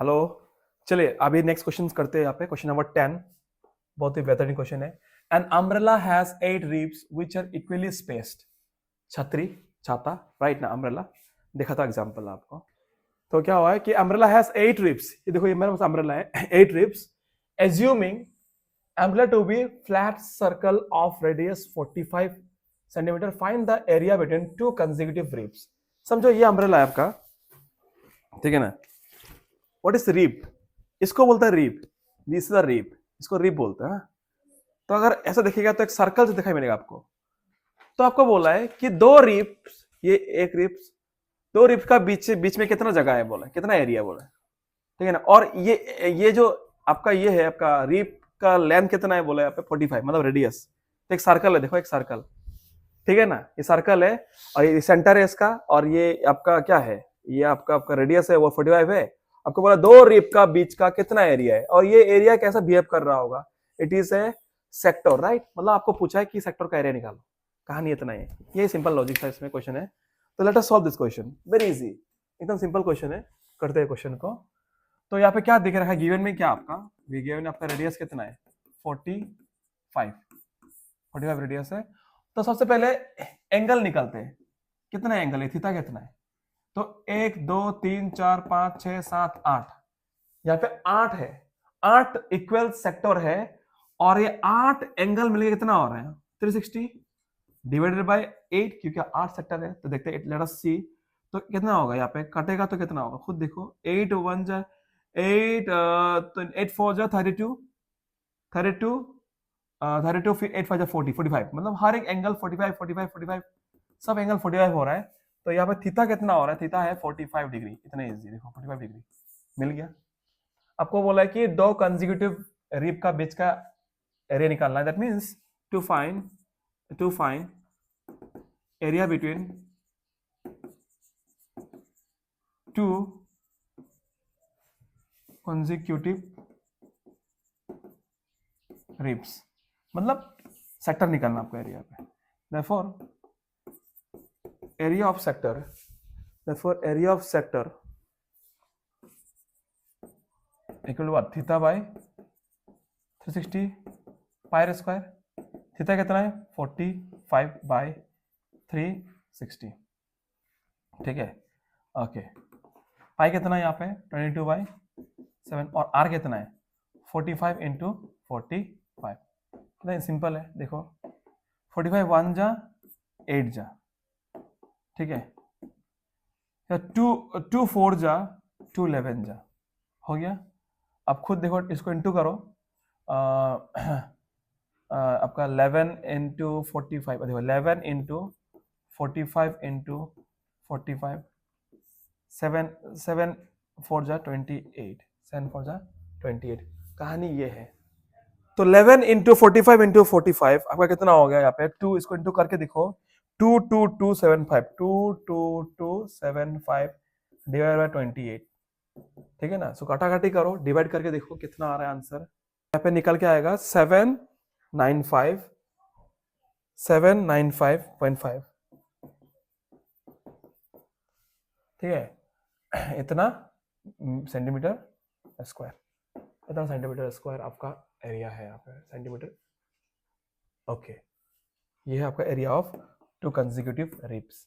Hello. चलिए अभी next question करते हैं। यहाँ पे क्वेश्चन नंबर 10 बहुत ही बेहतरीन क्वेश्चन है। An umbrella has 8 ribs which are equally spaced. छतरी, छाता, राइट ना, अम्ब्रेला देखा था एग्जांपल आपको। तो क्या हुआ है कि अम्ब्रेला हैज 8 रिब्स। ये देखो, ये मेरे पास अम्ब्रेला है 8 ribs. Assuming umbrella to be flat circle of radius 45 centimetre, find the area between two consecutive ribs. समझो ये अम्ब्रेला है आपका, ठीक है ना। What is rib? इसको बोलता है rib. This is the rib, इसको रिब बोलते हैं। तो अगर ऐसा देखिएगा तो एक सर्कल से दिखाई मिलेगा आपको। तो आपको बोला है कि दो रिब्स, ये एक रिब्स, दो रिब्स का बीच बीच में कितना जगह है, बोला कितना एरिया बोला, ठीक है ना। और ये जो आपका ये है, आपका रिब का लेंथ कितना है बोला, यहाँ पे 45 मतलब रेडियस। तो एक सर्कल है, देखो एक सर्कल, ठीक है ना। ये सर्कल है और ये सेंटर है इसका, और ये आपका क्या है, ये आपका आपका रेडियस है वो 45 है। आपको बोला दो रिब का बीच का कितना एरिया है, और ये एरिया कैसा बिहेव कर रहा होगा। It is A sector, right. मतलब आपको पूछा है कि सेक्टर का एरिया निकालो। कहानी इतना ही है, ये सिंपल लॉजिक था इसमें क्वेश्चन है। तो let us solve this question, very easy, एकदम सिंपल क्वेश्चन है। करते हैं क्वेश्चन को। तो यहाँ पे क्या दिख रहा है गिवन में, क्या आपका गिवन आपका रेडियस कितना है 45 रेडियस है। तो सबसे पहले एंगल निकालते हैं, कितना एंगल है, थीटा कितना है। तो 1 2 3 4 5 6 7 8, यहाँ पे 8 है। 8 इक्वल सेक्टर है, और ये 8 एंगल मिलके कितना हो रहा है 360 डिवाइडेड बाय 8, क्योंकि 8 सेक्टर है। तो देखते हैं, लेट अस सी। तो कितना होगा, यहाँ पे कटेगा तो कितना होगा खुद देखो। 8 1 जा 8, तो 8 4 जा 32, 32 32 फिर 8 5 जा 40 45, मतलब हर एक एंगल 45 45 45, सब एंगल 45 हो रहा है। तो यहाँ पे थीटा कितना हो रहा है, थीटा है 45 डिग्री। इतना इजी, देखो 45 डिग्री मिल गया। आपको बोला है कि दो कंसेक्यूटिव रिब का बीच का एरिया निकालना है। That means to find area between two consecutive ribs, मतलब सेक्टर निकालना आपको एरिया पे। therefore area of sector equal to what, theta by 360 pi square. Theta कितना है 45 बाय 360, ठीक है। ओके, पाई कितना है यहाँ पे 22 बाई 7, और आर कितना है 45 इंटू 45। कितना सिंपल है, देखो 45 1 जा 8 जा, ठीक है। 2 4 जा 2 11 जा, हो गया। अब खुद देखो, इसको इंटू करो। आपका 11 इंटू 45, देखो 11 इंटू 45 इंटू 45, 7 7 4 जा 28, 7 4 जा 28। कहानी ये है। तो 11 इंटू 45 इंटू 45 आपका कितना हो गया, यहाँ पे 2, इसको इंटू करके देखो। 2 2 2 7 5, 2 2 2 7 5 डिवाइड बाय 28, ठीक है ना। सो काटाकाटी करो, डिवाइड करके देखो कितना आ रहा है आंसर। यहाँ पे निकल के आएगा 795.5, ठीक है। इतना सेंटीमीटर स्क्वायर, इतना सेंटीमीटर स्क्वायर आपका एरिया है यहाँ पे, सेंटीमीटर। ओके, ये है आपका area of to consecutive ribs.